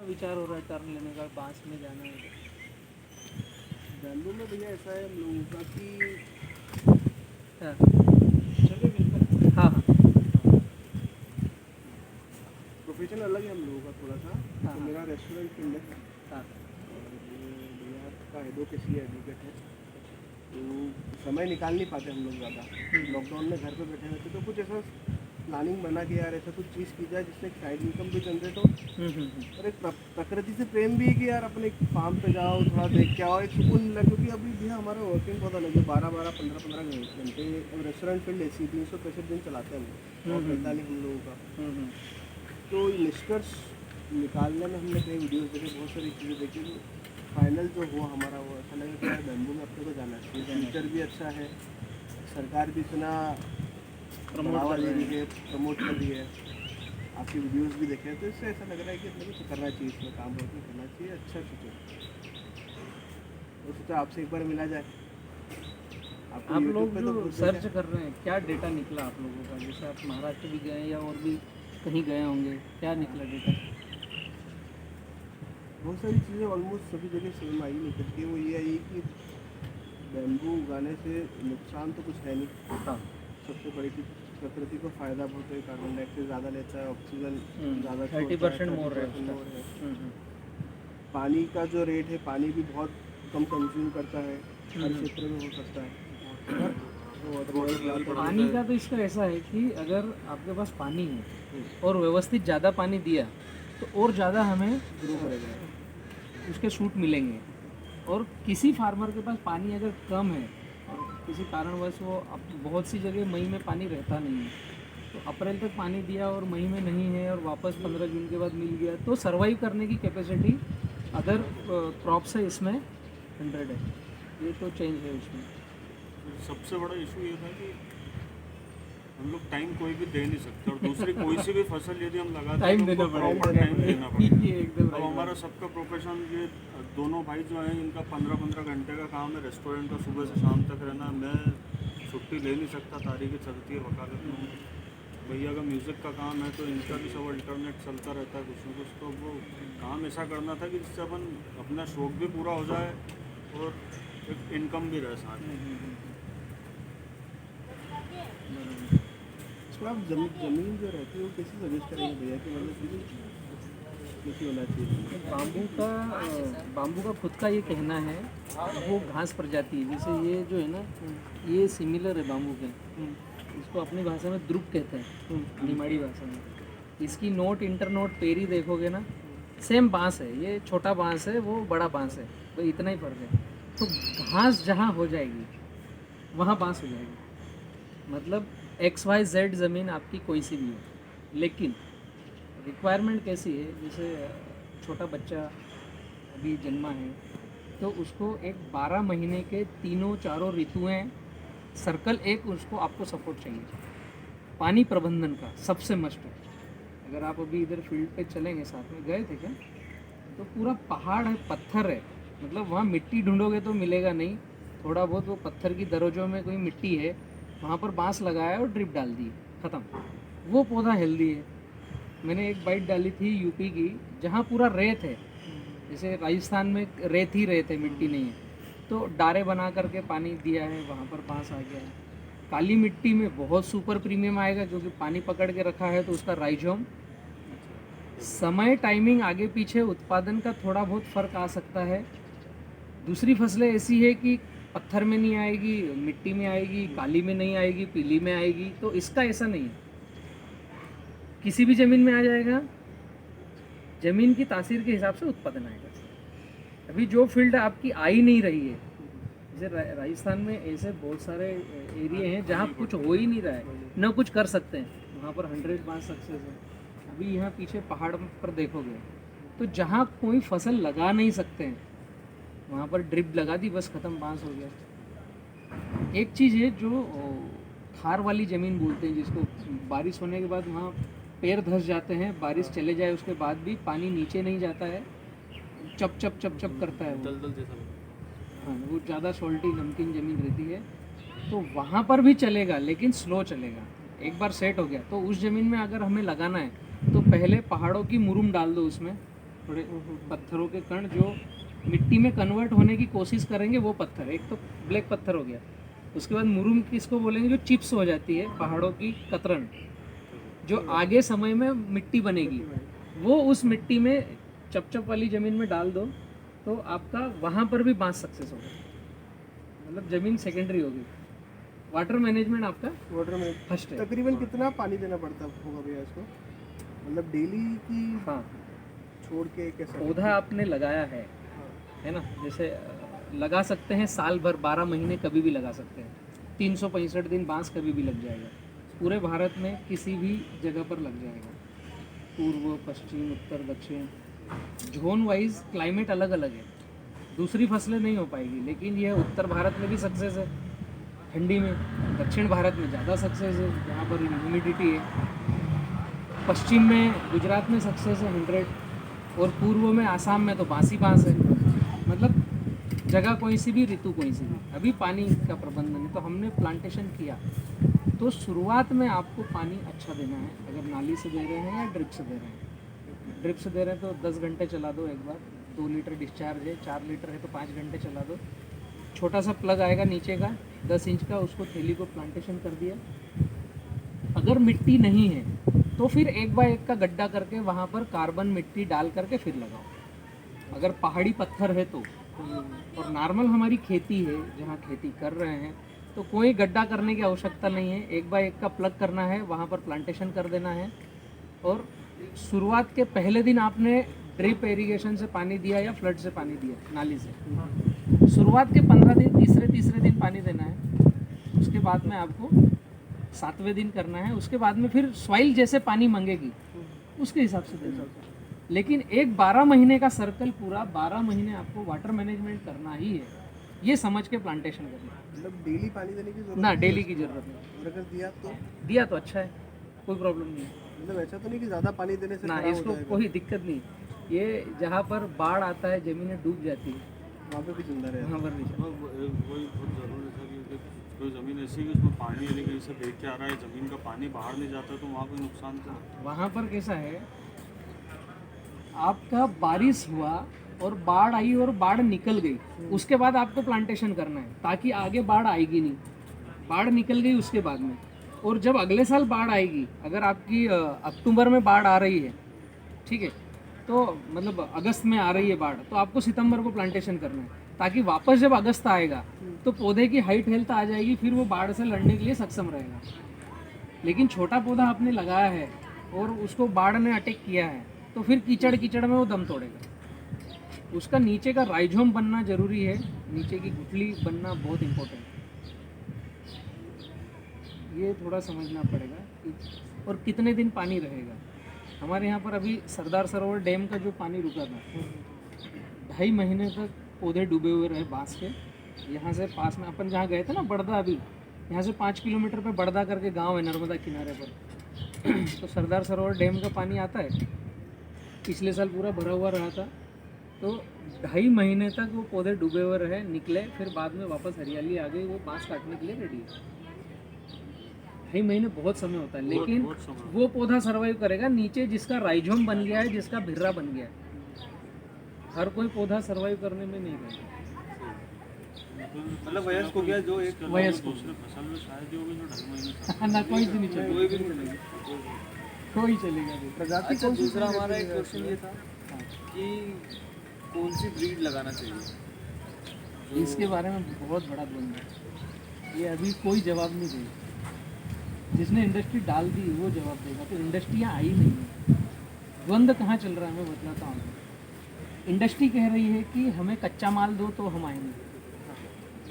विचार हो रहा है टर्न लेने का, बांस में जाना है? बैंबू में भैया ऐसा है हम लोगों का कि हाँ चलिए बिल्कुल हाँ हाँ प्रोफेशन अलग है हम लोगों का थोड़ा सा। हाँ, तो मेरा रेस्टोरेंट फील्ड है हाँ और ये भैया का एडवोकेसी एडवोकेट है। तो समय निकाल नहीं पाते हम लोग ज़्यादा। लॉकडाउन में घर पे बैठे हुए थे तो कुछ ऐसा प्लानिंग बना के यार ऐसा कुछ चीज़ की जाए जिससे एक साइड इनकम भी जनरेट हो और एक प्रकृति से प्रेम भी है कि यार अपने फार्म पे जाओ, थोड़ा देख के आओ, एक सुकून मिला। क्योंकि अभी भैया हमारा वर्किंग बहुत अलग है, 12-12 15-15 घंटे रेस्टोरेंट फील्ड ऐसी 365 दिन चलाते हैं हम लोग और रहता नहीं हम लोगों का। तो निष्कर्ष निकालने में हमने कई वीडियोस देखे, बहुत सारी चीज़ें देखी। तो फाइनल जो हुआ हमारा वो ऐसा लगा कि यार बैंबू में अपने को जाना चाहिए। फ्यूचर भी अच्छा है, सरकार भी इतना बढ़ावा दे रही है, प्रमोट कर रही है, आपकी वीडियोस भी देखे हैं, तो इससे ऐसा लग रहा है कि अपने को करना चाहिए, इसमें काम बहुत करना चाहिए। अच्छा फ्यूचर तो सोचा आपसे एक बार मिला जाए। आपको आप यूट्यूब लोग पे जो तो बहुत सर्च देखा है। कर रहे हैं, क्या डेटा निकला आप लोगों का? जैसे आप महाराष्ट्र भी गए या और भी कहीं गए होंगे, क्या निकला डेटा? बहुत सारी चीज़ें ऑलमोस्ट सभी जगह समझ में आई निकल के। वो ये आई कि बैम्बू उगाने से नुकसान तो कुछ है नहीं। हाँ सबसे बड़ी चीज़ प्रकृति को फ़ायदा बहुत है, कार्बन डाइऑक्साइड ज़्यादा लेता है, ऑक्सीजन ज़्यादा 30% मोर है 30% उसका। मोर है। पानी का जो रेट है, पानी भी बहुत कम कंज्यूम करता है, हर क्षेत्र में हो सकता है। पानी का तो इसका ऐसा है कि अगर आपके पास पानी है और व्यवस्थित ज़्यादा पानी दिया तो और ज़्यादा हमें ग्रो करेगा। उसके सूट मिलेंगे। और किसी फार्मर के पास पानी अगर कम है और किसी कारणवश वो अब बहुत सी जगह मई में पानी रहता नहीं है, तो अप्रैल तक पानी दिया और मई में नहीं है और वापस 15 जून के बाद मिल गया, तो सर्वाइव करने की कैपेसिटी अदर क्रॉप से इसमें 100 है। ये तो चेंज है उसमें। सबसे बड़ा इशू ये था कि हम लोग टाइम कोई भी दे नहीं सकते और दूसरी कोई सी भी फसल यदि हम लगाते टाइम हैं तो देना उनको पड़ेगा। प्रॉपर टाइम देना पड़ेगा। ये एकदम अब right हमारा बात। सबका प्रोफेशन ये दोनों भाई जो हैं इनका 15-15 घंटे का काम है रेस्टोरेंट का, सुबह से शाम तक रहना। मैं छुट्टी ले नहीं सकता, तारीखें चलती है वकालत में। भैया का म्यूज़िक का काम है तो इनका भी सब अल्टरनेट चलता रहता है कुछ ना कुछ। तो वो काम ऐसा करना था कि जिससे अपन अपना शौक भी पूरा हो जाए और एक इनकम भी रहे साथ में। इसमें आप ज़मीन जो रहती है वो कैसे सजेस्ट करेंगे भैया कि मतलब कैसी होना चाहिए? बाम्बू का खुद का ये कहना है, वो घास प्रजाति है। जैसे ये जो है ना, ये सिमिलर है बाम्बू के। इसको अपनी भाषा में द्रुप कहते हैं, निमाड़ी भाषा में। इसकी नोट इंटर नोट पेरी देखोगे ना, सेम बांस है। ये छोटा बांस है, वो बड़ा बांस है, तो इतना ही फर्क है। तो घास जहाँ हो जाएगी वहाँ बांस हो जाएगी। मतलब XYZ ज़मीन आपकी कोई सी भी हो, लेकिन रिक्वायरमेंट कैसी है? जैसे छोटा बच्चा अभी जन्मा है तो उसको एक 12 महीने के तीनों चारों ऋतुएं सर्कल एक उसको आपको सपोर्ट चाहिए। पानी प्रबंधन का सबसे मस्ट है। अगर आप अभी इधर फील्ड पे चलेंगे, साथ में गए थे क्या, तो पूरा पहाड़ है, पत्थर है। मतलब वहाँ मिट्टी ढूंढोगे तो मिलेगा नहीं। थोड़ा बहुत वो पत्थर की दरोजों में कोई मिट्टी है, वहाँ पर बांस लगाया और ड्रिप डाल दी, ख़त्म। वो पौधा हेल्दी है। मैंने एक बाइट डाली थी यूपी की, जहाँ पूरा रेत है। जैसे राजस्थान में रेत ही रेत है, मिट्टी नहीं है, तो डारे बना करके पानी दिया है, वहाँ पर बांस आ गया है। काली मिट्टी में बहुत सुपर प्रीमियम आएगा क्योंकि पानी पकड़ के रखा है, तो उसका राइजोम, समय, टाइमिंग आगे पीछे, उत्पादन का थोड़ा बहुत फ़र्क आ सकता है। दूसरी फसलें ऐसी है कि पत्थर में नहीं आएगी, मिट्टी में आएगी, काली में नहीं आएगी, पीली में आएगी। तो इसका ऐसा नहीं है, किसी भी ज़मीन में आ जाएगा। ज़मीन की तासीर के हिसाब से उत्पादन आएगा। अभी जो फील्ड आपकी आ ही नहीं रही है, जैसे राजस्थान में ऐसे बहुत सारे एरिया हैं जहाँ कुछ हो ही नहीं रहा है, न कुछ कर सकते हैं, वहाँ पर 100 बांस सक्सेस है। अभी यहाँ पीछे पहाड़ पर देखोगे तो जहाँ कोई फसल लगा नहीं सकते हैं, वहाँ पर ड्रिप लगा दी, बस ख़त्म, बांस हो गया। एक चीज़ है जो खार वाली ज़मीन बोलते हैं, जिसको बारिश होने के बाद वहाँ पैर धंस जाते हैं, बारिश चले जाए उसके बाद भी पानी नीचे नहीं जाता है, चप चप चप चप करता है वो। दलदल जैसा। हाँ, वो ज़्यादा सॉल्टी नमकीन ज़मीन रहती है, तो वहाँ पर भी चलेगा, लेकिन स्लो चलेगा। एक बार सेट हो गया तो उस ज़मीन में अगर हमें लगाना है तो पहले पहाड़ों की मुरुम डाल दो उसमें, थोड़े पत्थरों के कण जो मिट्टी में कन्वर्ट होने की कोशिश करेंगे, वो पत्थर। एक तो ब्लैक पत्थर हो गया, उसके बाद मुरुम किसको बोलेंगे, जो चिप्स हो जाती है, पहाड़ों की कतरन, जो आगे समय में मिट्टी बनेगी, वो उस मिट्टी में चपचप वाली ज़मीन में डाल दो तो आपका वहाँ पर भी बांस सक्सेस होगा। मतलब ज़मीन सेकेंडरी होगी, वाटर मैनेजमेंट आपका वाटर में फर्स्ट है। तकरीबन कितना पानी देना पड़ता होगा भैया इसको, मतलब डेली की हाँ, छोड़ के कैसे? पौधा आपने लगाया है ना, जैसे लगा सकते हैं साल भर, 12 महीने कभी भी लगा सकते हैं, 365 दिन बांस कभी भी लग जाएगा। पूरे भारत में किसी भी जगह पर लग जाएगा, पूर्व, पश्चिम, उत्तर, दक्षिण, जोन वाइज क्लाइमेट अलग अलग है, दूसरी फसलें नहीं हो पाएगी। लेकिन यह उत्तर भारत में भी सक्सेस है ठंडी में, दक्षिण भारत में ज़्यादा सक्सेस है जहाँ पर ह्यूमिडिटी है, पश्चिम में गुजरात में सक्सेस है 100, और पूर्व में आसाम में तो बांस ही बांस है। मतलब जगह कोई सी भी, ऋतु कोई सी भी। अभी पानी का प्रबंधन है, तो हमने प्लांटेशन किया, तो शुरुआत में आपको पानी अच्छा देना है। अगर नाली से दे रहे हैं या ड्रिप से दे रहे हैं, ड्रिप से दे रहे हैं तो 10 घंटे चला दो एक बार, 2 लीटर डिस्चार्ज है, 4 लीटर है तो 5 घंटे चला दो। छोटा सा प्लग आएगा नीचे का 10 इंच का, उसको थैली को प्लांटेशन कर दिया। अगर मिट्टी नहीं है तो फिर 1 बाय 1 का गड्ढा करके वहाँ पर कार्बन मिट्टी डाल करके फिर लगाओ। अगर पहाड़ी पत्थर है तो, और नॉर्मल हमारी खेती है जहाँ खेती कर रहे हैं, तो कोई गड्ढा करने की आवश्यकता नहीं है, 1 बाय 1 का प्लग करना है, वहाँ पर प्लांटेशन कर देना है। और शुरुआत के पहले दिन आपने ड्रिप इरिगेशन से पानी दिया या फ्लड से पानी दिया, नाली से, शुरुआत के 15 दिन, तीसरे दिन पानी देना है। उसके बाद में आपको 7वें दिन करना है। उसके बाद में फिर सॉइल जैसे पानी मांगेगी उसके हिसाब से देना है। लेकिन एक 12 महीने का सर्कल, पूरा 12 महीने आपको वाटर मैनेजमेंट करना ही है, ये समझ के प्लांटेशन करना है। मतलब डेली पानी देने की जरूरत ना, नहीं है डेली की उसको? ज़रूरत नहीं। और अगर दिया तो अच्छा है, कोई प्रॉब्लम नहीं है। मतलब ऐसा तो नहीं कि ज़्यादा पानी देने से ना, खराब हो इसको जाएगा? कोई दिक्कत नहीं। ये जहाँ पर बाढ़ आता है, ज़मीनें डूब जाती है, वहाँ पे भी जिंदा रहेगा। वहाँ पर नहीं चलता। वही बहुत ज़रूरी था, क्योंकि कोई ज़मीन ऐसी है कि उसमें पानी यदि कहीं से बह के आ रहा है, ज़मीन का पानी बाहर नहीं जाता, तो वहाँ कोई नुकसान तो नहीं। वहाँ पर कैसा है, आपका बारिश हुआ और बाढ़ आई और बाढ़ निकल गई, उसके बाद आपको प्लांटेशन करना है, ताकि आगे बाढ़ आएगी नहीं। बाढ़ निकल गई उसके बाद में, और जब अगले साल बाढ़ आएगी, अगर आपकी अक्टूबर में बाढ़ आ रही है, ठीक है, तो मतलब अगस्त में आ रही है बाढ़, तो आपको सितंबर को प्लांटेशन करना है, ताकि वापस जब अगस्त आएगा तो पौधे की हाइट हेल्थ आ जाएगी, फिर वो बाढ़ से लड़ने के लिए सक्षम रहेगा। लेकिन छोटा पौधा आपने लगाया है और उसको बाढ़ ने अटैक किया है, तो फिर कीचड़ में वो दम तोड़ेगा। उसका नीचे का राइजोम बनना जरूरी है, नीचे की गुठली बनना बहुत इम्पोर्टेंट है। ये थोड़ा समझना पड़ेगा और कितने दिन पानी रहेगा। हमारे यहाँ पर अभी सरदार सरोवर डैम का जो पानी रुका था, 2.5 महीने तक पौधे डूबे हुए रहे बांस के। यहाँ से पास में अपन जहाँ गए थे ना, बड़दा, अभी यहाँ से 5 किलोमीटर पे बड़दा करके गांव है नर्मदा किनारे पर तो सरदार सरोवर डैम का पानी आता है, पिछले साल पूरा भरा हुआ रहा था, तो 2.5 महीने तक वो पौधे डूबे हुए रहे, निकले, फिर बाद में वापस हरियाली आ गई, वो बांस काटने के लिए रेडी है। 2.5 महीने बहुत समय होता है, लेकिन बहुत समय। वो पौधा सर्वाइव करेगा नीचे, जिसका राइजोम बन गया है, जिसका भिर्रा बन गया है। हर कोई पौधा सर्वाइव करने में नहीं रहेगा। मतलब वयस्क हो गया जो एक वयस्क दूसरे फसल में शायद ही होगी जो 2.5 महीने तक। ना, कोई भी नहीं चलेगा, कोई भी नहीं चलेगी। कोई चलेगा नहीं। प्रजाति अच्छा, कौन सी दूसरा चीज़ हमारा है एक कि क्वेश्चन ये था कि कौन सी ब्रीड लगाना चाहिए? इसके बारे में बहुत बड़ा द्वंद्व है, ये अभी कोई जवाब नहीं देगा। जिसने इंडस्ट्री डाल दी वो जवाब देगा, तो इंडस्ट्रियाँ आई नहीं है। द्वंद्व कहाँ चल रहा है मैं बताता हूँ। इंडस्ट्री कह रही है कि हमें कच्चा माल दो तो हम आएंगे,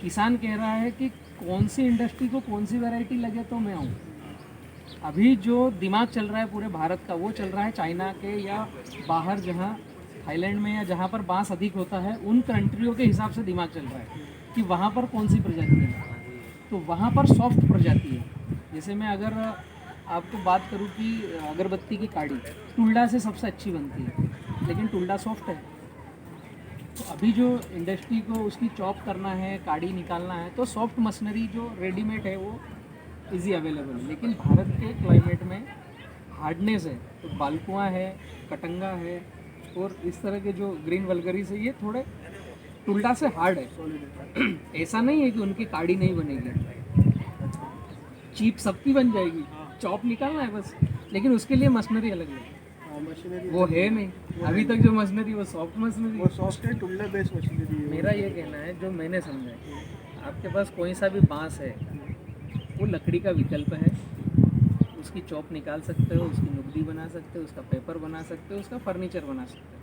किसान कह रहा है कि कौन सी इंडस्ट्री को कौन सी वैरायटी लगे तो मैं आऊँ। अभी जो दिमाग चल रहा है पूरे भारत का, वो चल रहा है चाइना के या बाहर, जहाँ थाईलैंड में या जहाँ पर बांस अधिक होता है, उन कंट्रियों के हिसाब से दिमाग चल रहा है कि वहाँ पर कौन सी प्रजाति है। तो वहाँ पर सॉफ्ट प्रजाति है। जैसे मैं अगर आपको बात करूँ कि अगरबत्ती की काड़ी टुल्डा से सबसे अच्छी बनती है, लेकिन टुल्डा सॉफ्ट है। तो अभी जो इंडस्ट्री को उसकी चॉप करना है, काड़ी निकालना है, तो सॉफ्ट मशीनरी जो रेडीमेड है वो इजी अवेलेबल है। लेकिन भारत के क्लाइमेट में हार्डनेस है, तो बालकुआ है, कटंगा है, और इस तरह के जो ग्रीन वल्गरी से ये थोड़े टुल्डा से हार्ड है। ऐसा नहीं है कि उनकी काड़ी नहीं बनेगी, चीप सबकी बन जाएगी, चॉप निकालना है बस, लेकिन उसके लिए मशीनरी अलग है, मशीनरी वो है नहीं अभी तक। जो मशीनरी वो सॉफ्ट मशीनरी, वो सॉफ्ट टुल्ले बेस्ड मशीनरी है। मेरा ये कहना है, जो मैंने समझा है, आपके पास कोई सा भी बांस है वो लकड़ी का विकल्प है, उसकी चॉप निकाल सकते हो, उसकी नुकदी बना सकते हो, उसका पेपर बना सकते हो, उसका फर्नीचर बना सकते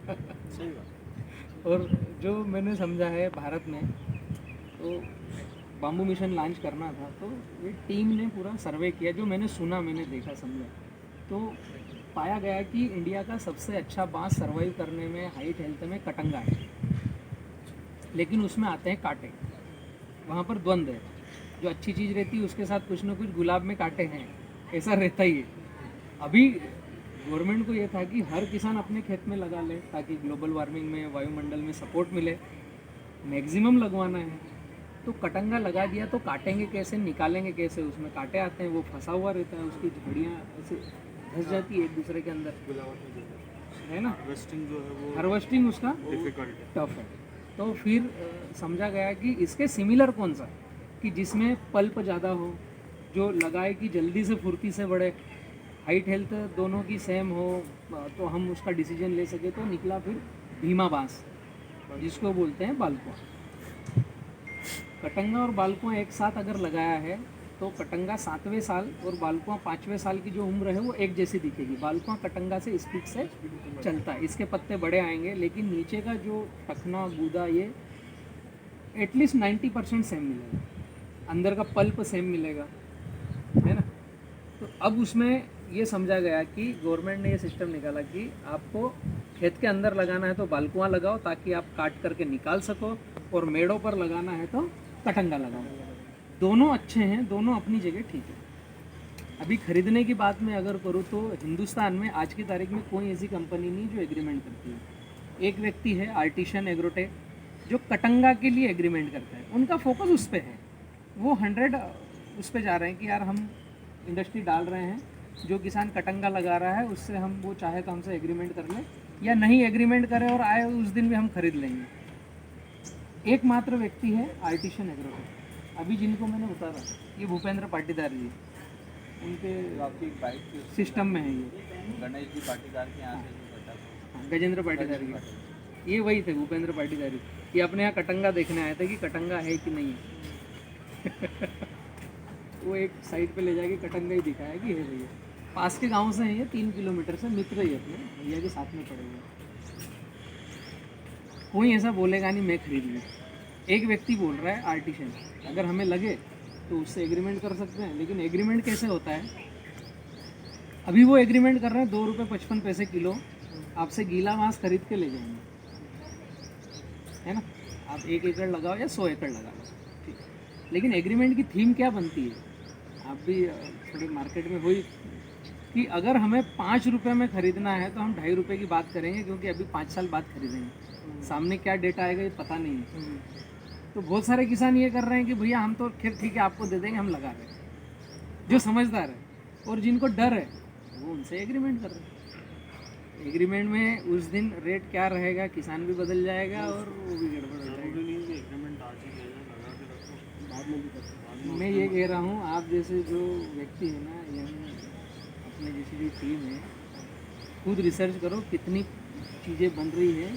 हो। सही बात। और जो मैंने समझा है भारत में, तो बाम्बू मिशन लॉन्च करना था, तो ये टीम ने पूरा सर्वे किया, जो मैंने सुना, मैंने देखा, समझा, तो पाया गया कि इंडिया का सबसे अच्छा बांस सर्वाइव करने में, हाइट हेल्थ में कटंगा है, लेकिन उसमें आते हैं कांटे, वहाँ पर द्वंद्व है। जो अच्छी चीज़ रहती है उसके साथ कुछ ना कुछ गुलाब में कांटे हैं, ऐसा रहता ही है। अभी गवर्नमेंट को ये था कि हर किसान अपने खेत में लगा ले, ताकि ग्लोबल वार्मिंग में, वायुमंडल में सपोर्ट मिले, मैक्सिमम लगवाना है। तो कटंगा लगा दिया, तो काटेंगे कैसे, निकालेंगे कैसे, उसमें कांटे आते हैं, वो फंसा हुआ रहता है, उसकी झाड़ियाँ ऐसे धस जाती है एक दूसरे के अंदर, है ना। हार्वेस्टिंग जो है वो हार्वेस्टिंग उसका डिफिकल्ट है। टफ है। तो फिर समझा गया कि इसके सिमिलर कौन सा, कि जिसमें पल्प ज़्यादा हो, जो लगाए कि जल्दी से फुर्ती से बढ़े, हाइट हेल्थ दोनों की सेम हो, तो हम उसका डिसीजन ले सके। तो निकला फिर भीमा बांस, जिसको बोलते हैं बालकुआ। कटंगा और बालकुआ एक साथ अगर लगाया है, तो कटंगा 7वें साल और बालकुआ 5वें साल की जो उम्र है वो एक जैसी दिखेगी। बालकुआ कटंगा से स्पीड से चलता है, इसके पत्ते बड़े आएंगे, लेकिन नीचे का जो टखना गूदा ये एटलीस्ट 90% सेम मिलेगा, अंदर का पल्प सेम मिलेगा, है ना। तो अब उसमें ये समझा गया कि गवर्नमेंट ने ये सिस्टम निकाला कि आपको खेत के अंदर लगाना है तो बालकुआ लगाओ, ताकि आप काट करके निकाल सको, और मेड़ों पर लगाना है तो कटंगा लगाओ। दोनों अच्छे हैं, दोनों अपनी जगह ठीक है। अभी खरीदने की बात मैं अगर करूँ, तो हिंदुस्तान में आज की तारीख में कोई ऐसी कंपनी नहीं जो एग्रीमेंट करती है। एक व्यक्ति है आर्टिशन एग्रोटेक, जो कटंगा के लिए एग्रीमेंट करता है, उनका फोकस उस पर है, वो 100 उस पर जा रहे हैं कि यार हम इंडस्ट्री डाल रहे हैं, जो किसान कटंगा लगा रहा है उससे हम, वो चाहे तो हमसे एग्रीमेंट कर ले, या नहीं एग्रीमेंट करे और आए उस दिन भी हम खरीद लेंगे। एकमात्र व्यक्ति है आर्टिशन एग्रोटेक, अभी जिनको मैंने उतारा, ये भूपेंद्र पाटीदार जी, उनके आपकी एक बाइक थी, सिस्टम में है ये। गणेश जी पाटीदार के यहाँ से जो बचा था। हाँ, गजेंद्र पाटीदार की, ये वही थे भूपेंद्र पाटीदारी। ये अपने यहाँ कटंगा देखने आए थे कि कटंगा है कि नहीं है। वो एक साइड पे ले जाके कटंगा ही दिखाया कि है भैया। पास के गांव से हैं ये, 3 किलोमीटर से, मित्र ही अपने भैया के साथ में पड़े हुए। कोई ऐसा बोलेगा नहीं मैं खरीद लूँ। एक व्यक्ति बोल रहा है आर्टिशन, अगर हमें लगे तो उससे एग्रीमेंट कर सकते हैं, लेकिन एग्रीमेंट कैसे होता है? अभी वो एग्रीमेंट कर रहे हैं 2 रुपये 55 पैसे किलो, आपसे गीला मांस खरीद के ले जाएंगे, है ना। आप 1 एकड़ लगाओ या 100 एकड़ लगा लो, ठीक है। लेकिन एग्रीमेंट की थीम क्या बनती है? आप भी थोड़ी मार्केट में हुई कि अगर हमें 5 रुपये में ख़रीदना है तो हम 2.5 रुपये की बात करेंगे, क्योंकि अभी 5 साल बाद खरीदेंगे, सामने क्या डेटा आएगा ये पता नहीं है। तो बहुत सारे किसान ये कर रहे हैं कि भैया हम तो खैर ठीक है आपको दे देंगे, हम लगा रहे हैं, जो समझदार है। और जिनको डर है वो उनसे एग्रीमेंट कर रहे हैं। एग्रीमेंट में उस दिन रेट क्या रहेगा, किसान भी बदल जाएगा और वो भी गड़बड़ हो जाएगी। एग्रीमेंट आज ही ले लो, लगा के रखो, बाद में भी कर सकते हैं। मैं ये कह रहा हूँ, आप जैसे जो व्यक्ति है ना, यंग, अपने जैसी जो टीम है, खुद रिसर्च करो कितनी चीज़ें बन रही है,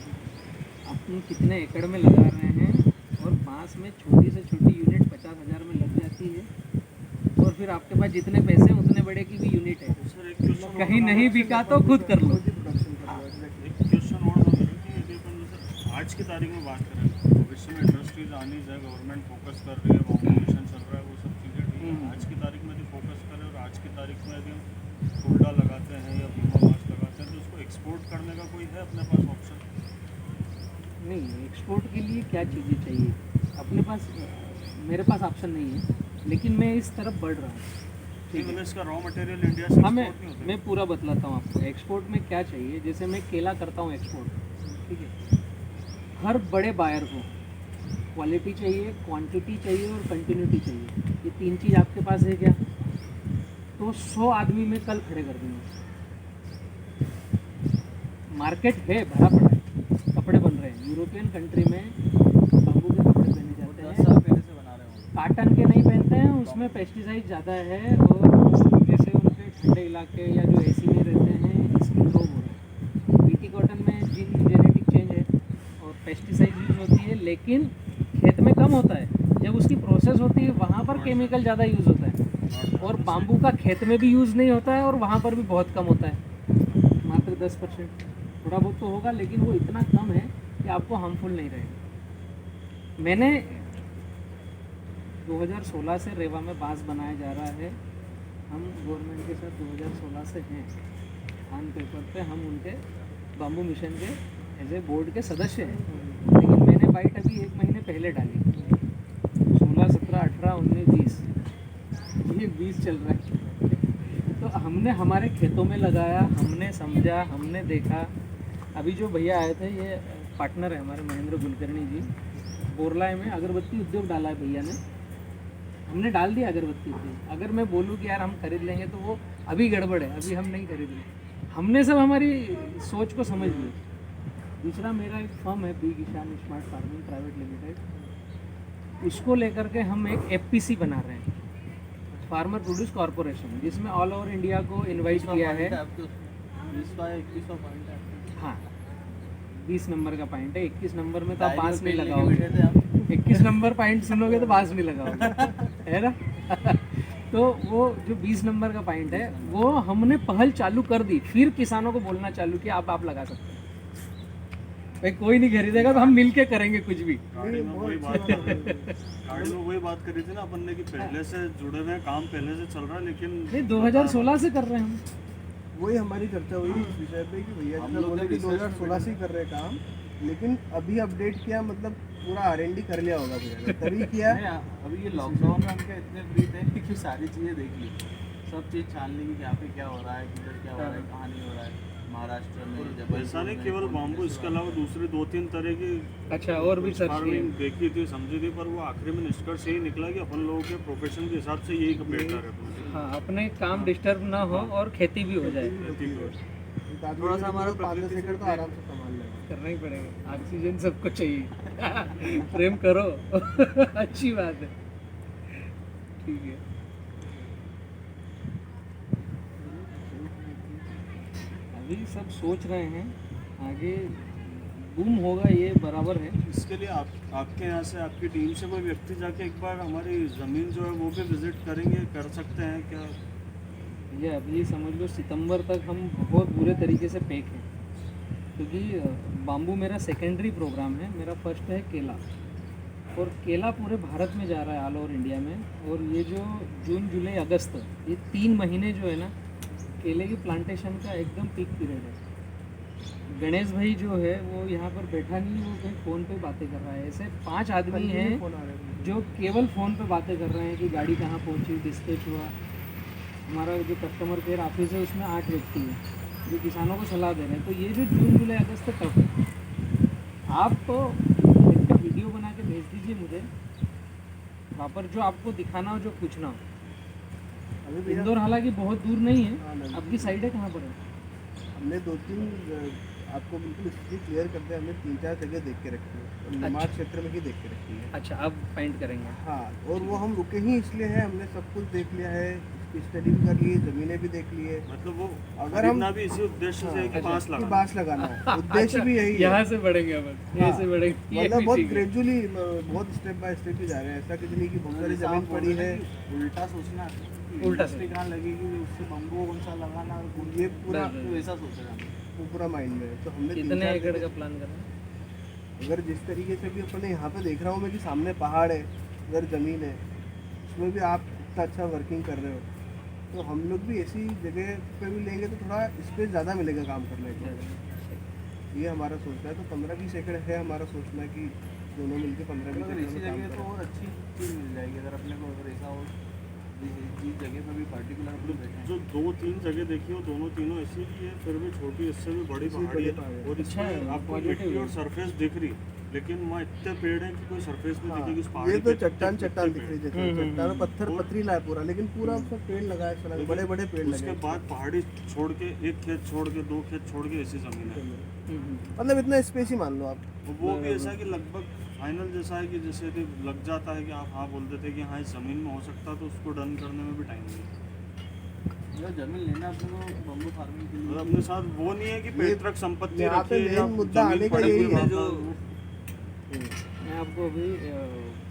अपन कितने एकड़ में लगा रहे हैं, और बांस में छोटी से छोटी यूनिट 50,000 में लग जाती है, और फिर आपके पास जितने पैसे हैं उतने बड़े की भी यूनिट है। सर एक क्वेश्चन कहीं नहीं बिका तो खुद कर लो। खुद ही प्रोडक्शन कर लो, exactly। एक क्वेश्चन और था मेरा कि यदि अपन जैसे आज की तारीख में बात करें, भविष्य में इंडस्ट्रीज आनी है, गवर्नमेंट फोकस कर रही है, बाम्बू मिशन चल रहा है, वो सब चीज़ें ठीक है। आज की तारीख में यदि फोकस करें और आज की तारीख में यदि हम फुलडा लगाते हैं या भीमा माछ लगाते हैं, तो उसको एक्सपोर्ट करने का कोई है अपने पास ऑप्शन? नहीं, एक्सपोर्ट के लिए क्या चीज़ें चाहिए अपने पास? मेरे पास ऑप्शन नहीं है, लेकिन मैं इस तरफ बढ़ रहा हूँ। ठीक है, मतलब इसका रॉ मटेरियल इंडिया से हाँ, एक्सपोर्ट नहीं होता? मैं पूरा बतलाता हूँ आपको एक्सपोर्ट में क्या चाहिए। जैसे मैं केला करता हूँ एक्सपोर्ट, ठीक है, हर बड़े बायर को क्वालिटी चाहिए, क्वांटिटी चाहिए और कंटिन्यूटी चाहिए। ये 3 चीज़ आपके पास है क्या, तो 100 आदमी में कल खड़े कर दूँगा। मार्केट है, भरा पड़ा है, कपड़े बन रहे हैं। यूरोपियन कंट्री में बाम्बू के कपड़े पहने जाते 10 हैं, साल पहले से बना रहे हैं। काटन के नहीं पहनते हैं, उसमें पेस्टिसाइड ज़्यादा है और जैसे उनके ठंडे इलाके या जो एसी में रहते हैं स्किन रोग हो रहा है। बीटी कॉटन में जेनेटिक चेंज है और पेस्टिसाइड यूज़ होती है, लेकिन खेत में कम होता है। जब उसकी प्रोसेस होती है वहाँ पर केमिकल ज़्यादा यूज़ होता है, और बाम्बू का खेत में भी यूज़ नहीं होता है और वहाँ पर भी बहुत कम होता है, मात्र 10%। थोड़ा बहुत तो होगा लेकिन वो इतना कम है कि आपको हार्मफुल नहीं रहेगा। मैंने 2016 से रेवा में बांस बनाया जा रहा है। हम गवर्नमेंट के साथ 2016 से हैं, ऑन पेपर पे हम उनके बाम्बू मिशन के एज ए बोर्ड के सदस्य हैं। लेकिन मैंने बाइट अभी 1 महीने पहले डाली, 16, 17, 18, 19, 20, ये 20 चल रहा है। तो हमने हमारे खेतों में लगाया, हमने समझा, हमने देखा। अभी जो भैया आए थे ये पार्टनर है हमारे, महेंद्र कुलकर्णी जी, बोरला में अगरबत्ती उद्योग डाला है भैया ने। हमने डाल दिया अगरबत्ती उद्योग। अगर मैं बोलूँ कि यार हम खरीद लेंगे तो वो अभी गड़बड़ है, अभी हम नहीं खरीद लेंगे। हमने सब हमारी सोच को समझ लिया। दूसरा मेरा एक फर्म है बी किसान स्मार्ट फार्मिंग प्राइवेट लिमिटेड, उसको लेकर के हम एक एफपीसी बना रहे हैं, फार्मर प्रोड्यूस कॉरपोरेशन, जिसमें ऑल ओवर इंडिया को इनवाइट किया है। 21वां पॉइंट है। हाँ, 20 नंबर का पॉइंट है, 21 नंबर में तो आप बांस नहीं डायरी में लगाओगे। बैठे थे आप। 21 नंबर पॉइंट सुनोगे तो बांस नहीं लगाओगे, है ना। तो वो जो 20 नंबर का पॉइंट है वो हमने पहल चालू कर दी, फिर किसानों को बोलना चालू किया आप लगा सकते हैं भाई, कोई नहीं खरीदेगा तो हम मिलके करेंगे कुछ भी। गाड़ी में वही बात करी थी ना अपन ने कि पहले से जुड़े हुए हैं, काम पहले से चल रहा है, लेकिन नहीं 2016 से कर रहे हैं हम। वही हमारी चर्चा हुई इस विषय पे कि भैया हम जैसा लोग बोले जब कि research 2016 से ही कर रहे हैं काम, लेकिन अभी अपडेट किया, मतलब पूरा R&D कर लिया होगा भैया ने, तभी किया। नहीं, अभी ये लॉकडाउन में हमके इतने फ्री थे कि सारी चीज़ें देख ली, सब चीज़ छान ली कि यहाँ पे क्या हो रहा है, किधर क्या हो रहा है, कहाँ नहीं हो रहा है, महाराष्ट्र में, ऐसा नहीं केवल बाम्बू, इसके अलावा दूसरे 2-3 तरह की अच्छा, और भी सर्च फार्मिंग देखी थी, समझी थी, पर वो आखिरी में निष्कर्ष यही निकला कि अपन लोगों के प्रोफेशन के हिसाब से यही बेटर है। हाँ, अपने काम डिस्टर्ब ना हो और खेती भी हो जाए। थोड़ा सा हमारा 5-10 एकड़ तो आराम से संभाल लेगा। करना ही पड़ेगा, ऑक्सीजन सबको चाहिए। प्रेम करो। अच्छी बात है, ठीक है। अभी सब सोच रहे हैं आगे बूम होगा, ये बराबर है। इसके लिए आपके यहाँ से, आपकी टीम से कोई व्यक्ति जाके एक बार हमारी ज़मीन जो है वो भी विजिट करेंगे, कर सकते हैं क्या? ये अभी समझ लो सितंबर तक हम बहुत बुरे तरीके से पैक हैं, क्योंकि बाम्बू मेरा सेकेंडरी प्रोग्राम है। मेरा फर्स्ट है केला, और केला पूरे भारत में जा रहा है, ऑल ओवर इंडिया में। और ये जो जून, जुलाई, अगस्त, ये 3 महीने जो है ना, केले की प्लांटेशन का एकदम पीक पीरियड है। गणेश भाई जो है वो यहाँ पर बैठा नहीं, वो कहीं फ़ोन पे बातें कर रहा है। ऐसे 5 आदमी हैं जो केवल फ़ोन पे बातें कर रहे हैं कि गाड़ी कहाँ पहुँची, डिस्पैच हुआ। हमारा जो कस्टमर केयर ऑफिस है उसमें 8 व्यक्ति हैं जो किसानों को सलाह दे रहे हैं। तो ये जो जून, जुलाई, अगस्त तक है, आप तो इसका वीडियो बना के भेज दीजिए मुझे, वहाँ पर जो आपको दिखाना हो, जो पूछना हो। अभी भैया इंदौर हालांकि बहुत दूर नहीं हाँ, है, नहीं। आपकी साइड है कहाँ पर है? हमने 2-3 आपको बिल्कुल स्थिति क्लियर करते हैं, हमने 3-4 जगह देख के रखी है, और निमाड़ क्षेत्र में ही देख के रखी है। अच्छा, अब पेंट करेंगे। हाँ, और वो हम रुके ही इसलिए हैं, हमने सब कुछ देख लिया है, स्टडी भी कर ली है, ज़मीनें भी देख ली है। मतलब वो अगर हम खरीदना भी इसी उद्देश्य से है कि बांस कि लगाना। बांस लगाना है, उद्देश्य भी यही है। यहाँ से बढ़ेंगे अब, यहाँ से बढ़ेंगे, ये मतलब भी बहुत ठीक है। ग्रेजुअली, बहुत स्टेप बाय स्टेप ही जा रहे हैं। ऐसा कुछ नहीं कि बहुत सारी जमीन पड़ी है। उल्टा सोचना, उल्टा इंडस्ट्री कहाँ लगेगी, उससे बम्बू कौन सा लगाना, ये पूरा बस, तो ऐसा सोच रहे हैं। वो पूरा माइंड में है। तो हमने कितने 3-4 एकड़ जगह- का प्लान कर रहे हैं? अगर जिस तरीके से भी अपने यहाँ पे देख रहा हूँ मैं कि सामने पहाड़ है, उधर ज़मीन है, उसमें भी आप इतना अच्छा वर्किंग कर रहे हो, तो हम लोग भी ऐसी जगह पे भी लेंगे तो थोड़ा स्पेस ज़्यादा मिलेगा काम करने को। ये हमारा सोचना है। तो 15-20 एकड़ है हमारा सोचना कि दोनों मिलकर 15-20 अगर एकड़ इसी में काम जगह तो करें। और अच्छी चीज़ मिल जाएगी, अगर अपने को अगर ऐसा हो जिस जगह पे भी पर्टिकुलर हम लोग बैठे हैं, जो 2-3 जगह देखी हो दोनों तीनों ऐसी भी है, फिर भी छोटी इससे भी बड़ी पहाड़ी है और अच्छा है, इसमें आपको positive मिट्टी है। और सरफेस दिख रही, लेकिन वहाँ इतने पेड़ हैं कि कोई सरफेस नहीं हाँ, दिखेगी उस ये पहाड़ी तो पे, चट्टान इतने चट्टान दिख पेड़। रही है, चट्टान पत्थर पथरीला है पूरा, लेकिन पूरा उसमें पेड़ लगा है, सड़क बड़े बड़े पेड़ उसके लगे बाद पहाड़ी छोड़ के एक खेत छोड़ के 2 खेत छोड़ के ऐसी जमीन है। मतलब इतना स्पेस ही मान लो आप। और वो भी ऐसा है कि लगभग फाइनल जैसा है कि जैसे कि लग जाता है कि आप हाँ बोल देते कि हाँ इस ज़मीन में हो सकता है, तो उसको डन करने में भी टाइम नहीं है। जो जमीन लेना अपने को बम्बू फार्मिंग के और लिए, अपने साथ वो नहीं है कि पैतृक संपत्ति यहाँ पे रखी है या main मुद्दा जमीन आने का पड़ी यही हुई है वहाँ जो पर मैं आपको अभी